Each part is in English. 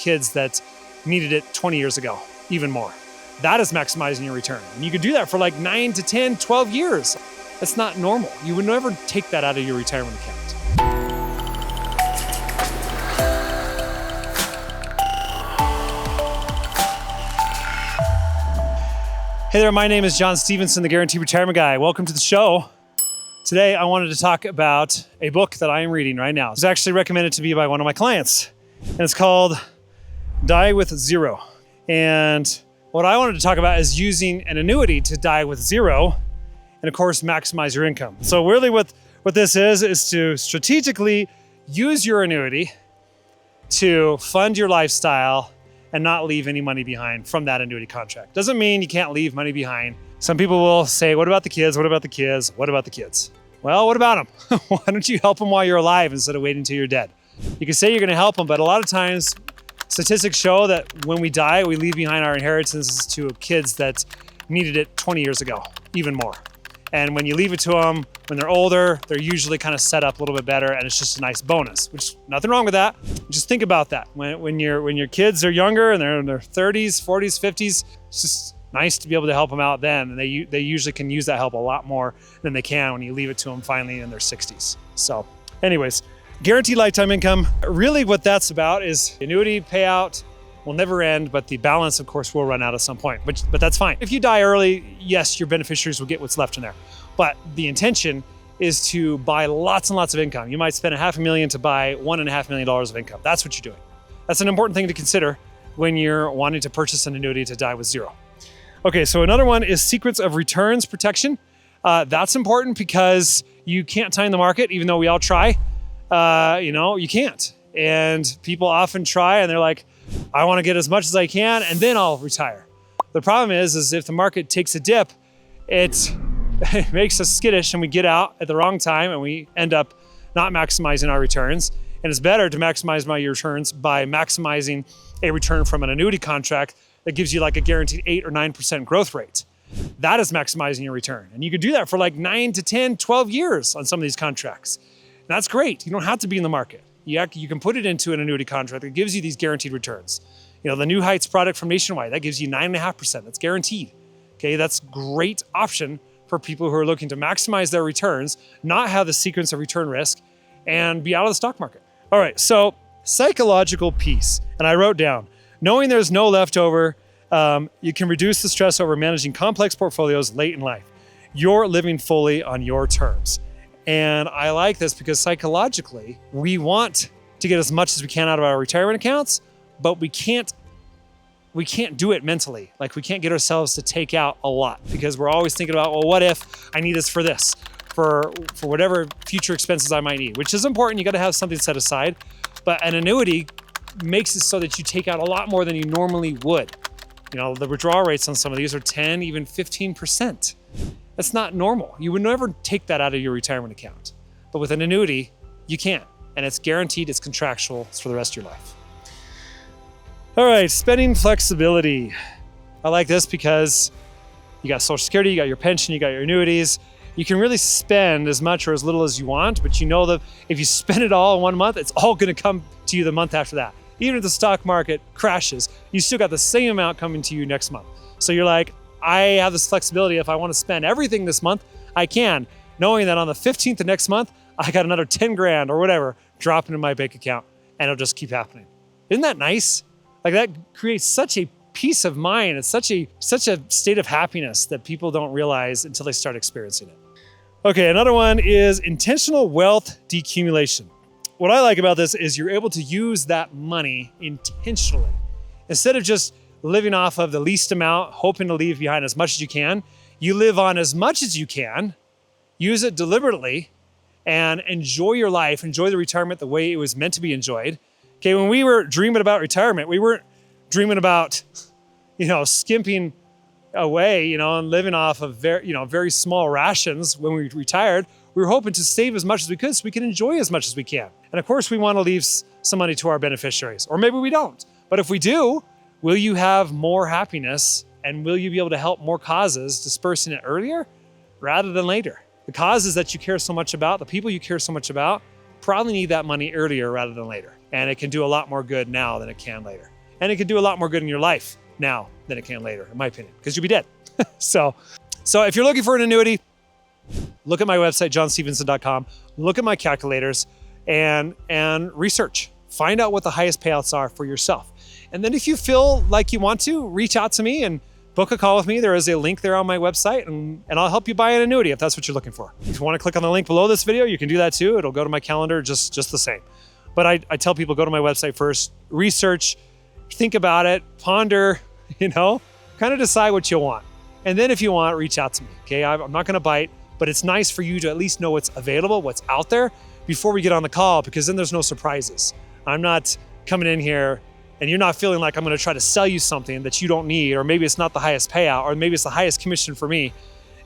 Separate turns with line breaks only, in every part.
kids that needed it 20 years ago, even more. That is maximizing your return. And you could do that for like 9 to 10, 12 years. That's not normal. You would never take that out of your retirement account. Hey there, my name is John Stevenson, the Guaranteed Retirement Guy. Welcome to the show. Today, I wanted to talk about a book that I am reading right now. It's actually recommended to me by one of my clients, and it's called Die with Zero. And what I wanted to talk about is using an annuity to die with zero, and of course, maximize your income. So really what this is to strategically use your annuity to fund your lifestyle and not leave any money behind from that annuity contract. Doesn't mean you can't leave money behind. Some people will say, what about the kids? What about the kids? What about the kids? Well, what about them? Why don't you help them while you're alive instead of waiting until you're dead? You can say you're gonna help them, but a lot of times statistics show that when we die, we leave behind our inheritances to kids that needed it 20 years ago, even more. And when you leave it to them, when they're older, they're usually kind of set up a little bit better, and it's just a nice bonus, which nothing wrong with that. Just think about that. When your kids are younger and they're in their 30s, 40s, 50s, it's just nice to be able to help them out then. And they usually can use that help a lot more than they can when you leave it to them finally in their 60s. So anyways, guaranteed lifetime income, really what that's about is annuity payout will never end, but the balance, of course, will run out at some point, but that's fine. If you die early, yes, your beneficiaries will get what's left in there. But the intention is to buy lots and lots of income. You might spend $500,000 to buy $1.5 million of income. That's what you're doing. That's an important thing to consider when you're wanting to purchase an annuity to die with zero. Okay, so another one is secrets of returns protection. That's important because you can't time the market, even though we all try. You can't. And people often try and they're like, I want to get as much as I can and then I'll retire. The problem is if the market takes a dip, it makes us skittish and we get out at the wrong time and we end up not maximizing our returns. And it's better to maximize my returns by maximizing a return from an annuity contract that gives you like a guaranteed 8 or 9% growth rate. That is maximizing your return. And you could do that for like 9 to 10, 12 years on some of these contracts. And that's great. You don't have to be in the market. You can put it into an annuity contract that gives you these guaranteed returns. You know, the New Heights product from Nationwide, that gives you 9.5%. That's guaranteed. Okay, that's a great option for people who are looking to maximize their returns, not have the sequence of return risk, and be out of the stock market. All right, so psychological peace. And I wrote down, knowing there's no leftover, you can reduce the stress over managing complex portfolios late in life. You're living fully on your terms. And I like this because psychologically, we want to get as much as we can out of our retirement accounts, but we can't do it mentally. Like we can't get ourselves to take out a lot because we're always thinking about, well, what if I need this, for whatever future expenses I might need, which is important. You got to have something set aside, but an annuity makes it so that you take out a lot more than you normally would. You know, the withdrawal rates on some of these are 10, even 15%. That's not normal. You would never take that out of your retirement account. But with an annuity, you can. And it's guaranteed, it's contractual, it's for the rest of your life. All right, spending flexibility. I like this because you got Social Security, you got your pension, you got your annuities. You can really spend as much or as little as you want, but you know that if you spend it all in 1 month, it's all gonna come to you the month after that. Even if the stock market crashes, you still got the same amount coming to you next month. So you're like, I have this flexibility. If I want to spend everything this month, I can, knowing that on the 15th of next month, I got another 10 grand or whatever dropping in my bank account, and it'll just keep happening. Isn't that nice? Like that creates such a peace of mind. It's such a state of happiness that people don't realize until they start experiencing it. Okay, another one is intentional wealth decumulation. What I like about this is you're able to use that money intentionally. Instead of just living off of the least amount, hoping to leave behind as much as you can, you live on as much as you can, use it deliberately, and enjoy your life, enjoy the retirement the way it was meant to be enjoyed. Okay, when we were dreaming about retirement, we weren't dreaming about, skimping away, and living off of very small rations when we retired. We were hoping to save as much as we could so we can enjoy as much as we can. And of course, we want to leave some money to our beneficiaries, or maybe we don't. But if we do, will you have more happiness and will you be able to help more causes dispersing it earlier rather than later? The causes that you care so much about, the people you care so much about, probably need that money earlier rather than later. And it can do a lot more good now than it can later. And it could do a lot more good in your life now than it can later, in my opinion, because you'll be dead. So if you're looking for an annuity, look at my website, johnstevenson.com. Look at my calculators and research. Find out what the highest payouts are for yourself. And then if you feel like you want to, reach out to me and book a call with me. There is a link there on my website, and I'll help you buy an annuity if that's what you're looking for. If you want to click on the link below this video, you can do that too. It'll go to my calendar just the same. But I tell people, go to my website first, research, think about it, ponder, kind of decide what you want. And then if you want, reach out to me, okay? I'm not gonna bite, but it's nice for you to at least know what's available, what's out there before we get on the call, because then there's no surprises. I'm not coming in here and you're not feeling like I'm gonna try to sell you something that you don't need, or maybe it's not the highest payout, or maybe it's the highest commission for me.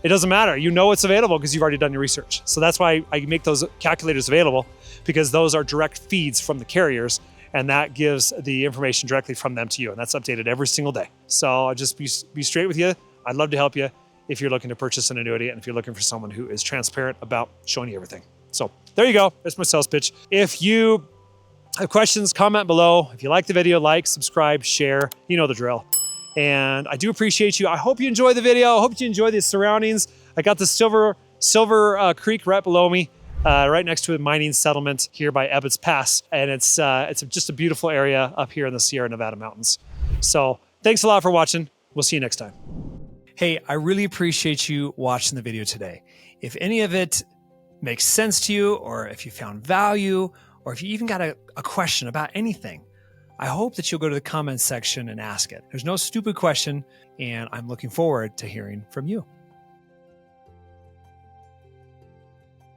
It doesn't matter. You know what's available because you've already done your research. So that's why I make those calculators available, because those are direct feeds from the carriers, and that gives the information directly from them to you. And that's updated every single day. So I'll just be straight with you. I'd love to help you if you're looking to purchase an annuity and if you're looking for someone who is transparent about showing you everything. So there you go. There's my sales pitch. If you have questions, comment below. If you like the video, like, subscribe, share, you know the drill. And I do appreciate you. I hope you enjoy the video. I hope you enjoy the surroundings. I got the Silver Creek right below me, right next to a mining settlement here by Ebbets Pass. And it's just a beautiful area up here in the Sierra Nevada mountains. So thanks a lot for watching. We'll see you next time. Hey, I really appreciate you watching the video today. If any of it makes sense to you, or if you found value, or if you even got a question about anything, I hope that you'll go to the comments section and ask it. There's no stupid question, and I'm looking forward to hearing from you.